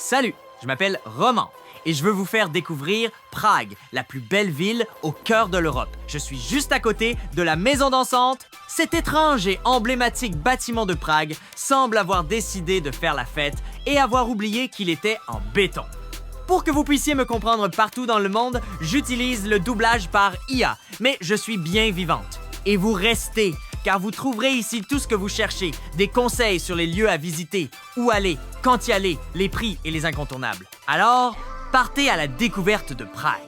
Salut, je m'appelle Roman et je veux vous faire découvrir Prague, la plus belle ville au cœur de l'Europe. Je suis juste à côté de la Maison Dansante. Cet étrange et emblématique bâtiment de Prague semble avoir décidé de faire la fête et avoir oublié qu'il était en béton. Pour que vous puissiez me comprendre partout dans le monde, j'utilise le doublage par IA, mais je suis bien vivante. Et vous restez, car vous trouverez ici tout ce que vous cherchez, des conseils sur les lieux à visiter, où aller, quand y aller, les prix et les incontournables. Alors, partez à la découverte de Prague.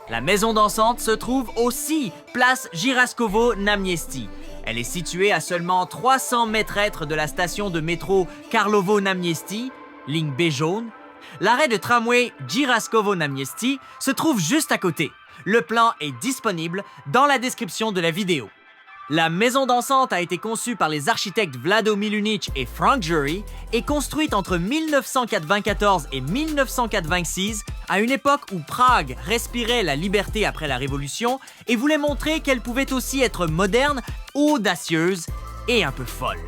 La Maison Dansante se trouve aussi place Jiraskovo na Městí. Elle est située à seulement 300 mètres de la station de métro Karlovo na Městí, ligne B jaune. L'arrêt de tramway Jiraskovo na Městí se trouve juste à côté. Le plan est disponible dans la description de la vidéo. La Maison Dansante a été conçue par les architectes Vlado Milunic et Frank Jury et construite entre 1994 et 1986, à une époque où Prague respirait la liberté après la Révolution et voulait montrer qu'elle pouvait aussi être moderne, audacieuse et un peu folle.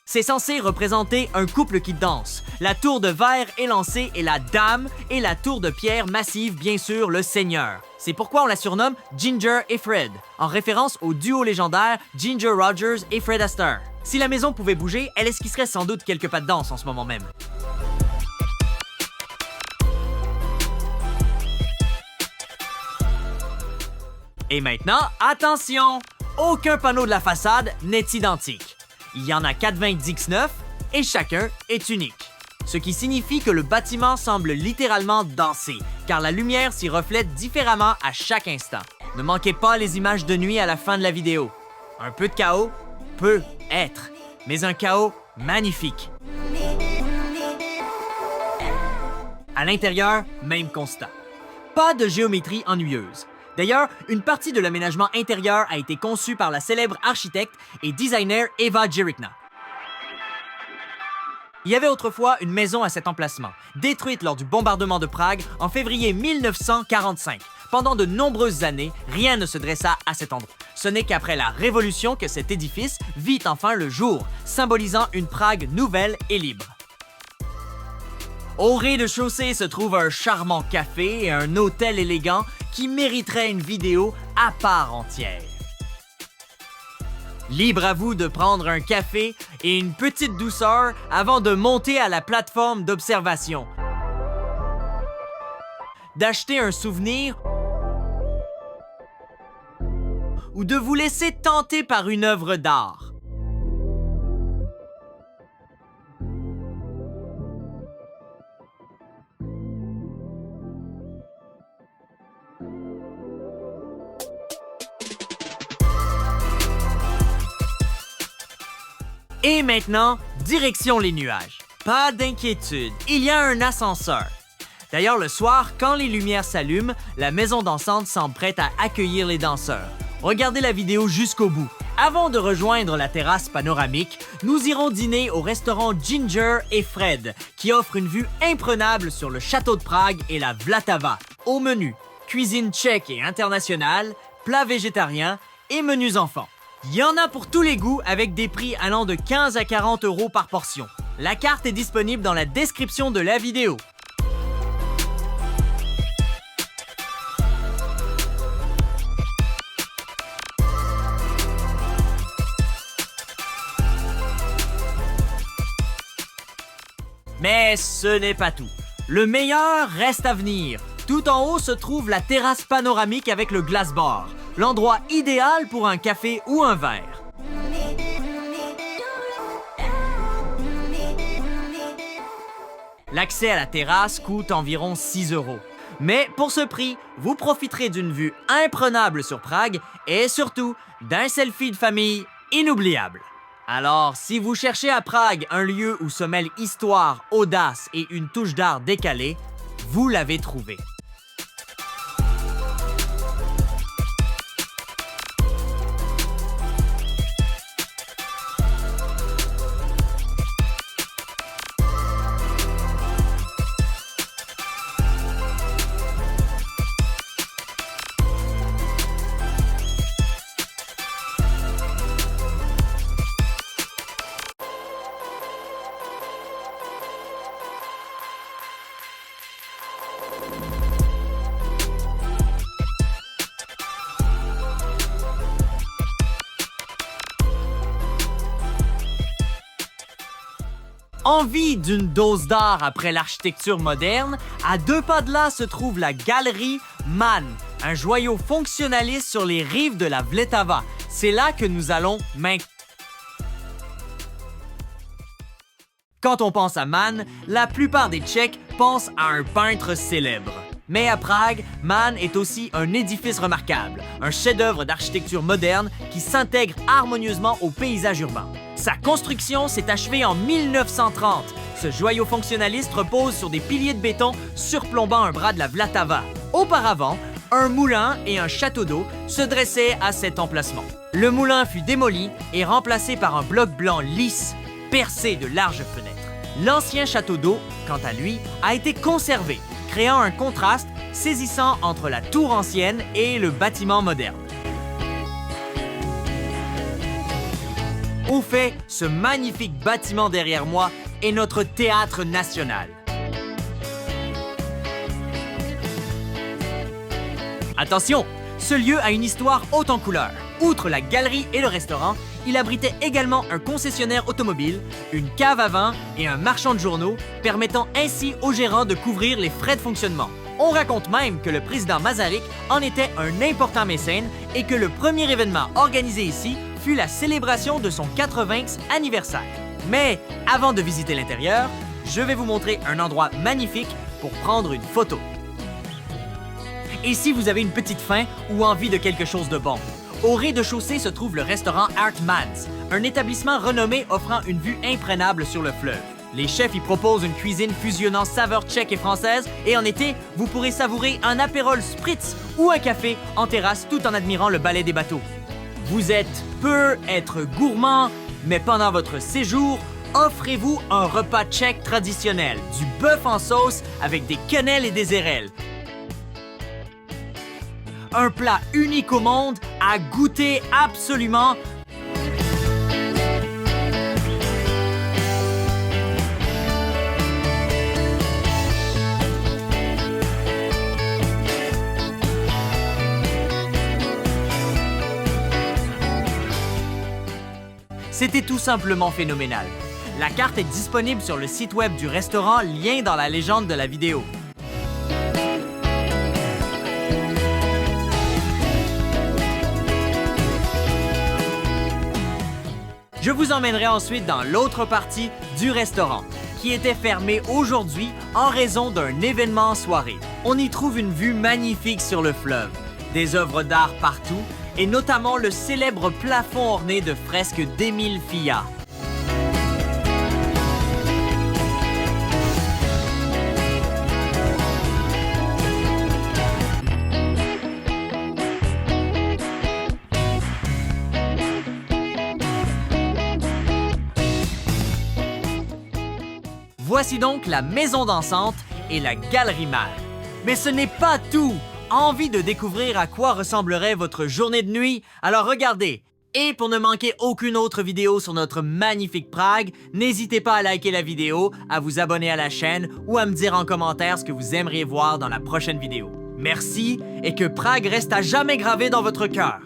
C'est censé représenter un couple qui danse. La tour de verre élancée est la dame et la tour de pierre massive, bien sûr, le seigneur. C'est pourquoi on la surnomme Ginger et Fred, en référence au duo légendaire Ginger Rogers et Fred Astaire. Si la maison pouvait bouger, elle esquisserait sans doute quelques pas de danse en ce moment même. Et maintenant, attention! Aucun panneau de la façade n'est identique. Il y en a 99 et chacun est unique. Ce qui signifie que le bâtiment semble littéralement danser, car la lumière s'y reflète différemment à chaque instant. Ne manquez pas les images de nuit à la fin de la vidéo. Un peu de chaos peut être, mais un chaos magnifique. À l'intérieur, même constat. Pas de géométrie ennuyeuse. D'ailleurs, une partie de l'aménagement intérieur a été conçue par la célèbre architecte et designer Eva Jirikna. Il y avait autrefois une maison à cet emplacement, détruite lors du bombardement de Prague en février 1945. Pendant de nombreuses années, rien ne se dressa à cet endroit. Ce n'est qu'après la Révolution que cet édifice vit enfin le jour, symbolisant une Prague nouvelle et libre. Au rez-de-chaussée se trouve un charmant café et un hôtel élégant qui mériterait une vidéo à part entière. Libre à vous de prendre un café et une petite douceur avant de monter à la plateforme d'observation. D'acheter un souvenir ou de vous laisser tenter par une œuvre d'art. Et maintenant, direction les nuages. Pas d'inquiétude, il y a un ascenseur. D'ailleurs, le soir, quand les lumières s'allument, la Maison Dansante semble prête à accueillir les danseurs. Regardez la vidéo jusqu'au bout. Avant de rejoindre la terrasse panoramique, nous irons dîner au restaurant Ginger et Fred, qui offre une vue imprenable sur le château de Prague et la Vltava. Au menu, cuisine tchèque et internationale, plats végétariens et menus enfants. Il y en a pour tous les goûts avec des prix allant de 15 à 40 € par portion. La carte est disponible dans la description de la vidéo. Mais ce n'est pas tout. Le meilleur reste à venir. Tout en haut se trouve la terrasse panoramique avec le glace bar, l'endroit idéal pour un café ou un verre. L'accès à la terrasse coûte environ 6 €. Mais pour ce prix, vous profiterez d'une vue imprenable sur Prague et surtout d'un selfie de famille inoubliable. Alors, si vous cherchez à Prague un lieu où se mêlent histoire, audace et une touche d'art décalée, vous l'avez trouvé. Envie d'une dose d'art après l'architecture moderne? À 2 pas de là se trouve la galerie Mann, un joyau fonctionnaliste sur les rives de la Vltava. C'est là que nous allons maintenant. Quand on pense à Mann, la plupart des Tchèques pensent à un peintre célèbre. Mais à Prague, Mann est aussi un édifice remarquable, un chef-d'œuvre d'architecture moderne qui s'intègre harmonieusement au paysage urbain. Sa construction s'est achevée en 1930. Ce joyau fonctionnaliste repose sur des piliers de béton surplombant un bras de la Vltava. Auparavant, un moulin et un château d'eau se dressaient à cet emplacement. Le moulin fut démoli et remplacé par un bloc blanc lisse, percé de larges fenêtres. L'ancien château d'eau, quant à lui, a été conservé, créant un contraste saisissant entre la tour ancienne et le bâtiment moderne. Au fait, ce magnifique bâtiment derrière moi est notre théâtre national. Attention, ce lieu a une histoire haute en couleurs. Outre la galerie et le restaurant, il abritait également un concessionnaire automobile, une cave à vin et un marchand de journaux, permettant ainsi aux gérants de couvrir les frais de fonctionnement. On raconte même que le président Masaryk en était un important mécène et que le premier événement organisé ici fut la célébration de son 80e anniversaire. Mais avant de visiter l'intérieur, je vais vous montrer un endroit magnifique pour prendre une photo. Et si vous avez une petite faim ou envie de quelque chose de bon? Au rez-de-chaussée se trouve le restaurant Hartmann's, un établissement renommé offrant une vue imprenable sur le fleuve. Les chefs y proposent une cuisine fusionnant saveurs tchèques et françaises et en été, vous pourrez savourer un apérol spritz ou un café en terrasse tout en admirant le ballet des bateaux. Vous peut être gourmand, mais pendant votre séjour, offrez-vous un repas tchèque traditionnel, du bœuf en sauce avec des quenelles et des érelles. Un plat unique au monde à goûter absolument. C'était tout simplement phénoménal. La carte est disponible sur le site web du restaurant, lien dans la légende de la vidéo. Je vous emmènerai ensuite dans l'autre partie du restaurant, qui était fermé aujourd'hui en raison d'un événement en soirée. On y trouve une vue magnifique sur le fleuve, des œuvres d'art partout, et notamment le célèbre plafond orné de fresques d'Émile Fillat. Voici donc la maison dansante et la galerie Mann. Mais ce n'est pas tout! Envie de découvrir à quoi ressemblerait votre journée de nuit? Alors regardez! Et pour ne manquer aucune autre vidéo sur notre magnifique Prague, n'hésitez pas à liker la vidéo, à vous abonner à la chaîne ou à me dire en commentaire ce que vous aimeriez voir dans la prochaine vidéo. Merci et que Prague reste à jamais gravé dans votre cœur!